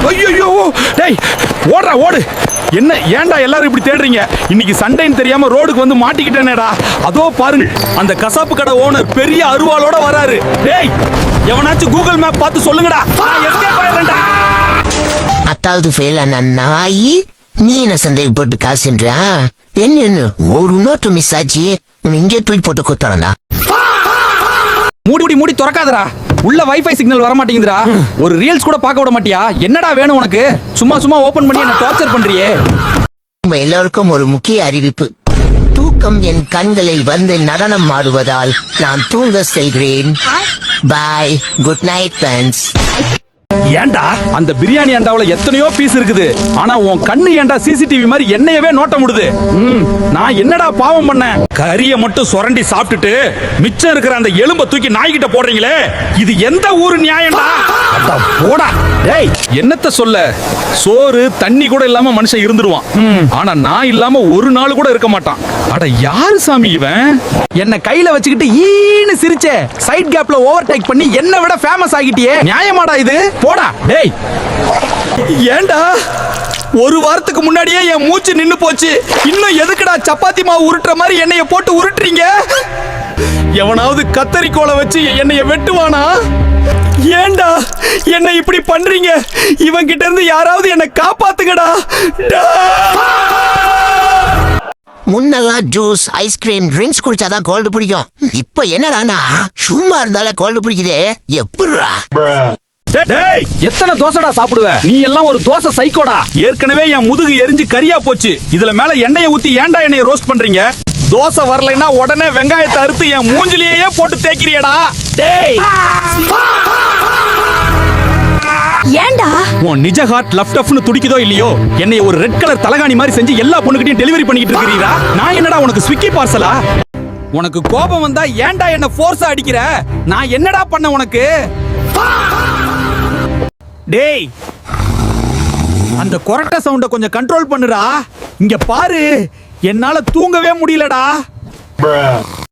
ஐயோ டேய் ஓடுறா ஓடு. என்ன ஏன்டா எல்லாரும் இப்படி தேடுறீங்க? இன்னைக்கு சண்டைன்னு தெரியாம ரோடுக்கு வந்து மாட்டிக்கிட்டேனேடா. அதோ பாருங்க, அந்த கசாப்பு கடை ஓனர் பெரிய அருவாளோட வராரு. டேய் எவனாச்சும் கூகுள் மேப் பார்த்து சொல்லுங்கடா, நான் எஸ்கேப் ஆயிடுறேன்டா. அத்தாவது ஃபெயில் ஆன நாயி, நீ என்ன சந்தேகப்பட்டு காசுன்றா? என்ன ஒரு நோட்டு மிஸ் ஆச்சு, இங்கே தூக்கி போட்டு குத்தறா. மூடி மூடி திறக்காதடா, உள்ள வைஃபை சிக்னல் வர மாட்டேங்குதுடா. ஒரு ரீல்ஸ் கூட பார்க்க விட மாட்டியா? என்னடா வேணும் உனக்கு? சும்மா சும்மா ஓபன் பண்ணி என்ன டார்ச்சர் பண்றியே. எல்லோருக்கும் ஒரு முக்கிய அறிவிப்பு. தூக்கம் என் கண்களில் வந்து நடனம் ஆடுவதால் நான் தூங்க செல்கிறேன். பாய், குட் நைட் ஃப்ரெண்ட்ஸ். ஏன்டா அந்த பிரியாணி அண்டாவுல எத்தனையோ பீஸ் இருக்குது, ஆனா உன் கண்ணு ஏன்டா சிசிடிவி மாதிரி என்னையவே நோட்டம் விடுது? நான் என்னடா பாவம் பண்ணேன்? கறிய மட்டும் சுரண்டி சாப்பிட்டுட்டு மிச்சம் இருக்கிற அந்த எலும்பை தூக்கி நாய்கிட்ட போடுறீங்களே, இது எந்த ஊரு நியாயம்டா? போடா டேய். என்னத்த சொல்ல, சோறு தண்ணி கூட இல்லாம மனுஷன் இருந்துருவான், ஆனா நான் இல்லாம ஒரு நாள் கூட இருக்க மாட்டான். அட யாரு சாமி இவன்? என்ன கையில வச்சுக்கிட்டு ஈன்னு சிரிச்சே, சைட் கேப்ல ஓவர்டேக் பண்ணி என்ன விட ஃபேமஸ் ஆகிட்டியே, நியாயமாடா இது? போடா டேய். ஏன்டா ஒரு வாரத்துக்கு முன்னாடியே என் மூச்சு நின்னு போச்சு, இன்னும் எதுக்குடா சப்பாத்தி மாவு உருட்டுற மாதிரி என்னைய போட்டு உருட்டுறீங்க? எவனாவது கத்தரிக்கோலை வச்சு என்னைய வெட்டுவானா? ஏன்டா என்ன இப்படி பண்றீங்க? இவன் கிட்ட இருந்து யாராவது என்ன காப்பாத்துங்கடா. முன்னெல்லாம் ஜூஸ், ஐஸ்கிரீம், ட்ரிங்க்ஸ் குடிச்சாதான் கோல்டு பிடிக்கும். இப்ப என்னடானா சும்மா இருந்தாலும் கோல்டு பிடிக்குதே, எப்படிடா? டேய் எத்தனை தோசைடா சாப்பிடுவ? நீ எல்லாம் ஒரு தோசை சைக்கோடா. ஏற்கனவே என் முதுகு எரிஞ்சு கரியா போச்சு, இதுல மேல எண்ணெயை ஊத்தி ஏன்டா என்னைய ரோஸ்ட் பண்றீங்க? தோசை வரலைன்னா உடனே வெங்காயத்தை அறுத்து என் மூஞ்சிலேயே போட்டு தேய்க்கிறியடா. டேய் ஏன்டா உன் நிஜ ஹார்ட் லஃப்டஃப்னு துடிக்குதோ இல்லையோ, என்னைய ஒரு ரெட் கலர் தலகாணி மாதிரி செஞ்சு எல்லா பொண்ணுகிட்டயும் டெலிவரி பண்ணிட்டு இருக்கீங்களா? நான் என்னடா உனக்கு ஸ்விக்கி பார்சலா? உனக்கு கோபம் வந்தா ஏன்டா என்ன ஃபோர்ஸா அடிக்கிற? நான் என்னடா பண்ண உனக்கு? டேய் அந்த கொரட்ட சவுண்ட கொஞ்சம் கண்ட்ரோல் பண்ணுடா. இங்க பாரு, என்னால தூங்கவே முடியலடா.